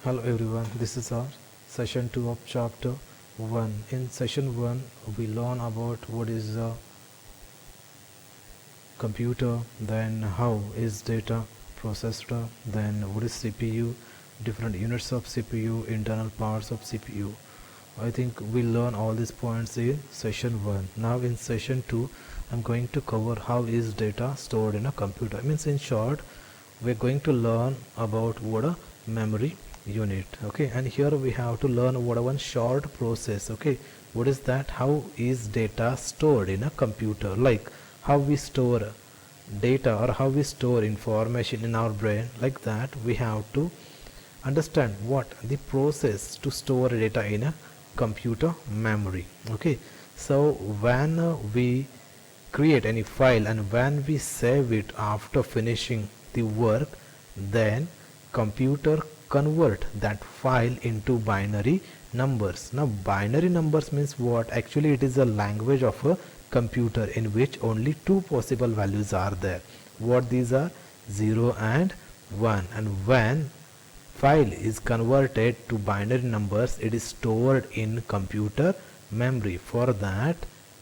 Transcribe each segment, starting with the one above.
Hello everyone, this is our session 2 of chapter 1. In session 1, we learn about what is a computer, then how is data processed, then what is CPU, different units of CPU, internal parts of CPU. I think we learn all these points in session 1. Now in session 2, I'm going to cover how is data stored in a computer. Means in short, we're going to learn about what a memory unit, okay, and here we have to learn what one short process, okay. What is that? How is data stored in a computer? Like how we store data or how we store information in our brain, like that we have to understand what the process to store data in a computer memory, okay. So when we create any file and when we save it after finishing the work, then computer convert that file into binary numbers. Now binary numbers means what? Actually it is a language of a computer in which only two possible values are there. What these are? 0 and 1. And when file is converted to binary numbers, it is stored in computer memory. For that,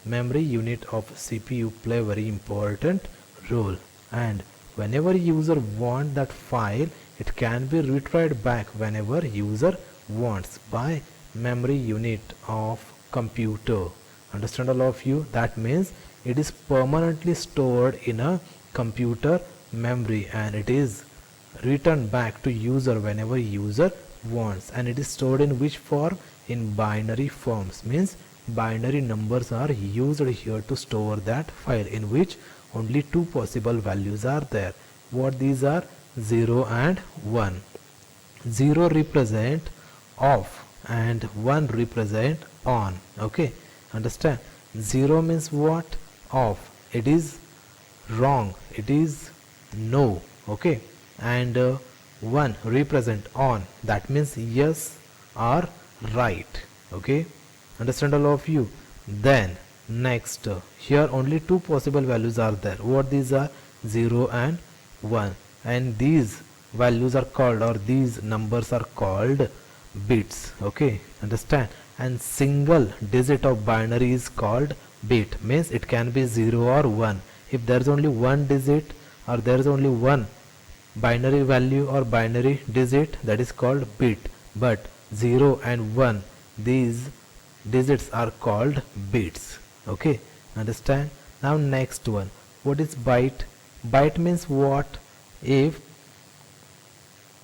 memory unit of CPU play very important role, and whenever user want that file, it can be retried back whenever user wants by memory unit of computer. Understand all of you? That means it is permanently stored in a computer memory and it is returned back to user whenever user wants. And it is stored in which form? In binary forms. Means binary numbers are used here to store that file in which only two possible values are there. What these are? 0 and 1. 0 represent off and 1 represent on, okay. Understand? 0 means what? Off. It is wrong, it is no, okay. And 1 represent on, that means yes or right, okay. Understand all of you? Then next, here only two possible values are there. What these are? 0 and 1, and these values are called, or these numbers are called bits, okay. Understand? And single digit of binary is called bit, means it can be 0 or 1. If there is only one digit or there is only one binary value or binary digit, that is called bit. But 0 and 1, these digits are called bits, okay. Understand? Now next one, what is byte? Byte means what? If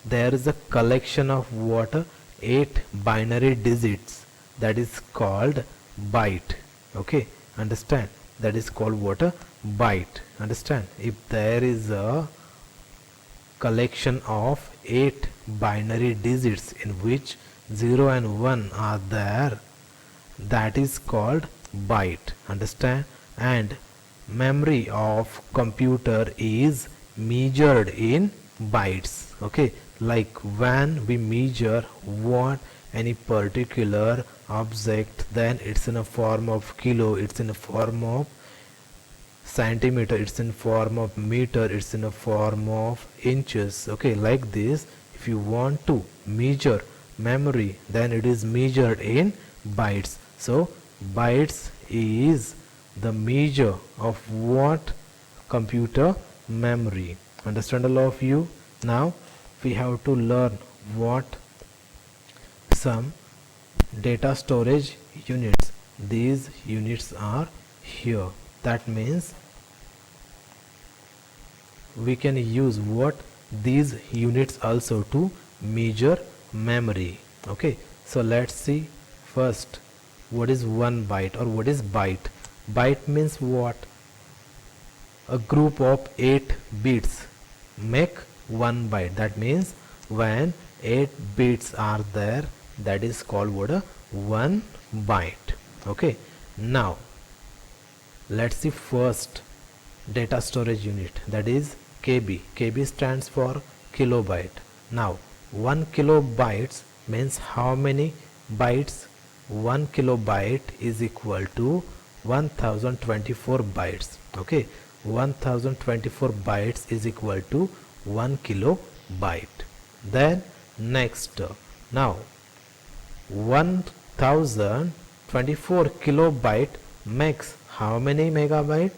there is a collection of what? 8 binary digits, that is called byte, okay. Understand? That is called what? A byte. Understand? If there is a collection of 8 binary digits in which 0 and 1 are there, that is called byte. Understand? And memory of computer is measured in bytes, okay. Like when we measure what? Any particular object, then it's in a form of kilo, it's in a form of centimeter, it's in form of meter, it's in a form of inches, okay. Like this, if you want to measure memory, then it is measured in bytes. So bytes is the measure of what? Computer memory. Understand all of you? Now we have to learn what? Some data storage units. These units are here. That means we can use what? These units also to measure memory, okay. So let's see first what is 1 byte or what is byte. Byte means what? A group of 8 bits make 1 byte. That means when 8 bits are there, that is called what? A 1 byte, okay. Now let's see first data storage unit, that is KB. KB stands for kilobyte. Now 1 kilobytes means how many bytes? 1 kilobyte is equal to 1024 bytes, okay. 1024 bytes is equal to 1 kilobyte. Then next, Now 1024 kilobyte makes how many megabyte?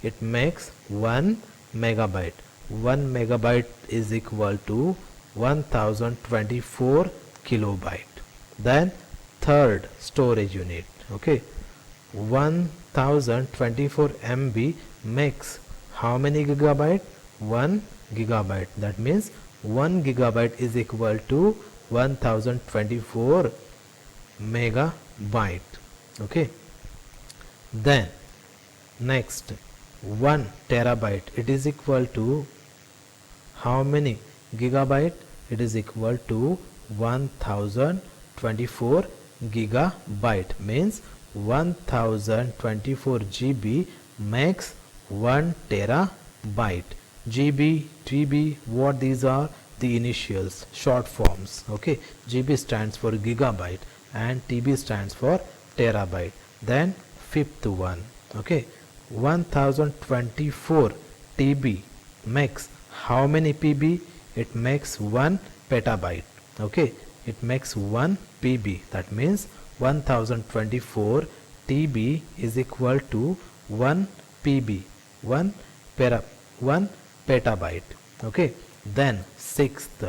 It makes 1 megabyte. 1 megabyte is equal to 1024 kilobyte. Then third storage unit, okay, 1024 MB makes how many gigabyte? 1 gigabyte. That means 1 gigabyte is equal to 1024 megabyte. Okay, then next 1 terabyte, it is equal to how many gigabyte? It is equal to 1024 gigabyte, means 1024 GB makes 1 terabyte. GB, TB, what these are? The initials, short forms. Okay, GB stands for gigabyte and TB stands for terabyte. Then fifth one, okay, 1024 TB makes how many PB? It makes 1 petabyte. Okay, it makes 1 PB. That means 1024 TB is equal to 1 PB, 1 petabyte. Okay, then sixth,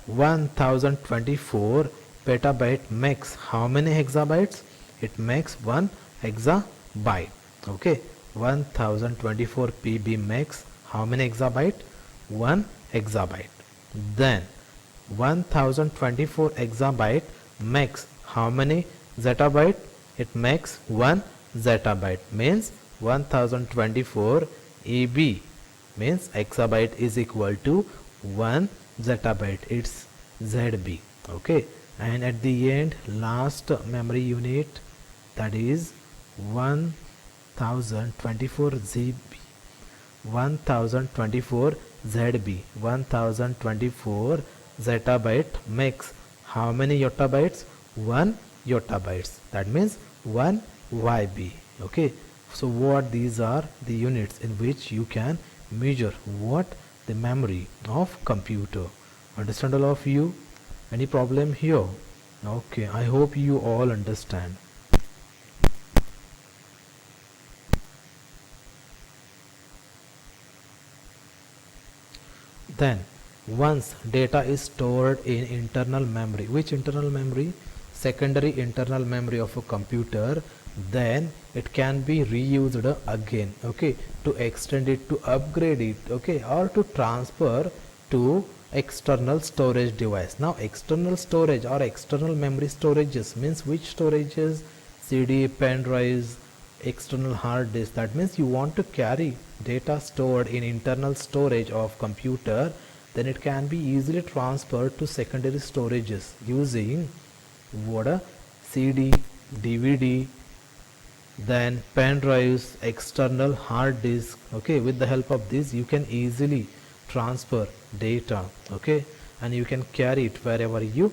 1024 petabyte makes how many hexabytes? It makes 1 hexabyte. Okay, 1024 PB makes how many hexabyte? 1 hexabyte. Then 1024 exabyte makes how many zettabyte? It makes 1 zettabyte, means 1024 EB, means exabyte is equal to 1 zettabyte, it's ZB. Okay, and at the end last memory unit, that is 1024 ZB, 1024 ZB, 1024 zettabyte makes how many yottabytes? 1 yottabytes, that means 1 YB. Okay, so what these are the units in which you can measure what the memory of computer. Understand all of you? Any problem here? Okay, I hope you all understand. Then once data is stored in internal memory, which internal memory? Secondary internal memory of a computer, then it can be reused again, okay, to extend it, to upgrade it, okay, or to transfer to external storage device. Now external storage or external memory storages means which storages? CD, pen drives, external hard disk. That means you want to carry data stored in internal storage of computer, then it can be easily transferred to secondary storages using what? A CD, DVD, then pen drives, external hard disk. Okay, with the help of this you can easily transfer data, okay, and you can carry it wherever you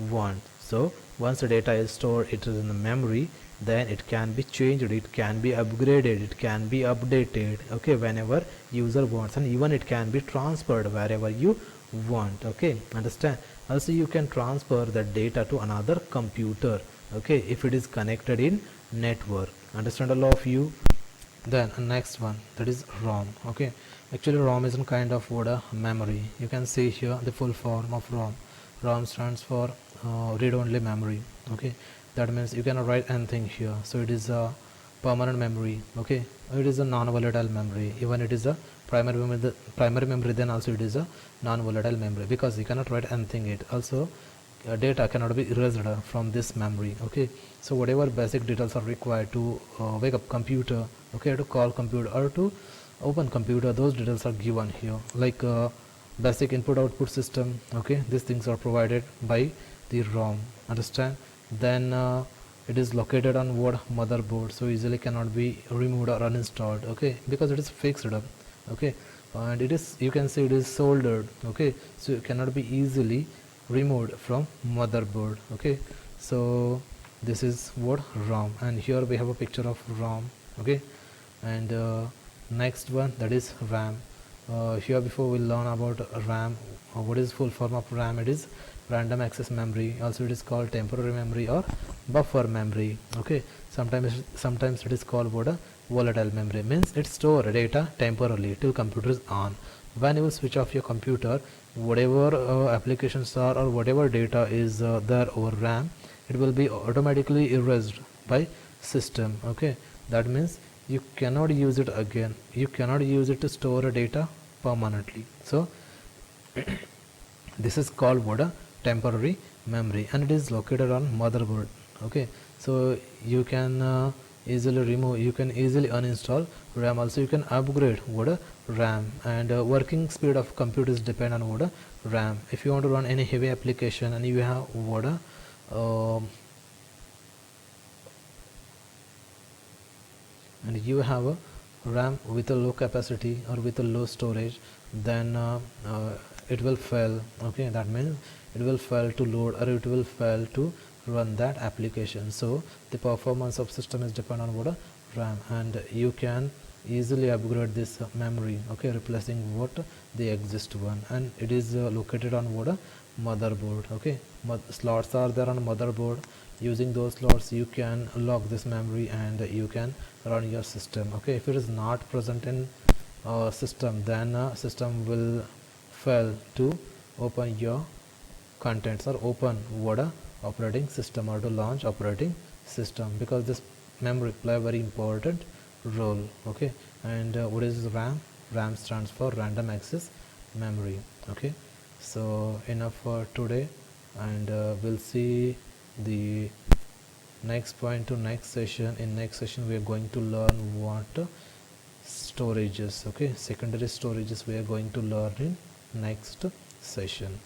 want. So once the data is stored, it is in the memory, then it can be changed, it can be upgraded, it can be updated, okay, whenever user wants, and even it can be transferred wherever you want. Okay, understand? Also you can transfer the data to another computer, okay, if it is connected in network. Understand all of you? Then next one, that is ROM. Okay, actually ROM is a kind of what? A memory. You can see here the full form of ROM. ROM stands for read-only memory. Okay, that means you cannot write anything here, so it is a permanent memory. Okay, it is a non-volatile memory. Even it is a primary memory, then also it is a non-volatile memory, because you cannot write anything it. Also data cannot be erased from this memory. Okay, so whatever basic details are required to wake up computer, okay, to call computer or to open computer, those details are given here, like basic input output system. Okay, these things are provided by the ROM. Understand? Then it is located on what? Motherboard, so easily cannot be removed or uninstalled, okay, because it is fixed up. Okay, and it is, you can see it is soldered. Okay, so it cannot be easily removed from motherboard. Okay, so this is what? ROM, and here we have a picture of ROM. Okay, and next one, that is RAM. Here before we'll learn about RAM. What is full form of RAM? It is random access memory, also it is called temporary memory or buffer memory. Okay, sometimes it is called what a volatile memory, means it store data temporarily till computer is on. When you switch off your computer, whatever applications are or whatever data is there over RAM, it will be automatically erased by system. Okay, that means you cannot use it again, you cannot use it to store a data permanently. So this is called what a temporary memory, and it is located on motherboard. Okay, so you can easily remove, you can easily uninstall RAM, also you can upgrade what a RAM, and working speed of computers depend on what a RAM. If you want to run any heavy application and you have what a and you have a RAM with a low capacity or with a low storage, then it will fail. Okay, that means it will fail to load or it will fail to run that application. So the performance of system is depend on what a RAM, and you can easily upgrade this memory, okay, replacing what the exist one, and it is located on what a motherboard. Okay, slots are there on motherboard. Using those slots you can lock this memory and you can run your system. Okay, if it is not present in system, then system will fail to open your contents or open what a operating system or to launch operating system, because this memory play a very important role. Okay, and what is RAM? RAM stands for random access memory. Okay, so enough for today, and we'll see the next point to next session. In next session we are going to learn what storages, okay, secondary storages we are going to learn in next session.